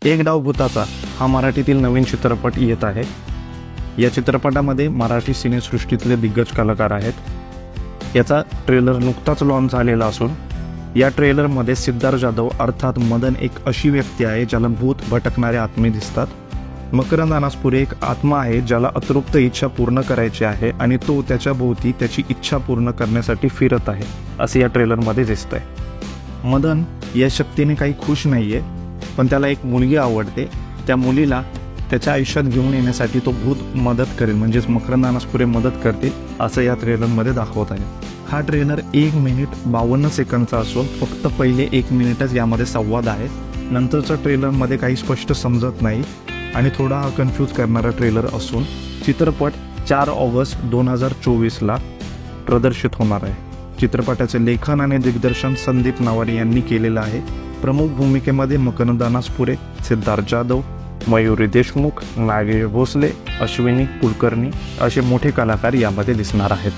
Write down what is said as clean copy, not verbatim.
एक डाव भूताचा हा मराठीतील नवीन चित्रपट येत आहे। या चित्रपटामध्ये मराठी सिनेसृष्टीतले दिग्गज कलाकार आहेत। याचा ट्रेलर नुकताच लॉन्च झालेला असून या ट्रेलरमध्ये सिद्धार्थ जाधव अर्थात मदन एक अशी व्यक्ती आहे ज्याला भूत भटकणारे आत्मे दिसतात। मकरंद अनासपुरे एक आत्मा आहे ज्याला अतृप्त इच्छा पूर्ण करायची आहे आणि तो त्याच्या भोवती त्याची इच्छा पूर्ण करण्यासाठी फिरत आहे असे या ट्रेलरमध्ये दिसतंय। मदन या शक्तीने काही खुश नाहीये, पण त्याला एक मुलगी आवडते। त्या मुलीला त्याच्या आयुष्यात घेऊन येण्यासाठी तो भूत मदत करेल, म्हणजेच मकरंद अनासपुरे मदत करतील असं या ट्रेलरमध्ये दाखवत आहे। हा ट्रेलर 1 मिनिट 52 सेकंदचा असून फक्त पहिले 1 मिनिटच यामध्ये संवाद आहे। नंतरच्या ट्रेलरमध्ये काही स्पष्ट समजत नाही आणि थोडा कन्फ्यूज करणारा ट्रेलर असून चित्रपट 4 ऑगस्ट 2024ला प्रदर्शित होणार आहे। चित्रपटाचे लेखन आणि दिग्दर्शन संदीप नावारी यांनी केलेलं आहे। प्रमुख भूमिकेमध्ये मकरंद अनासपुरे, सिद्धार्थ जाधव, मयुरी देशमुख, नागेश भोसले, अश्विनी कुलकर्णी असे मोठे कलाकार यामध्ये दिसणार आहेत।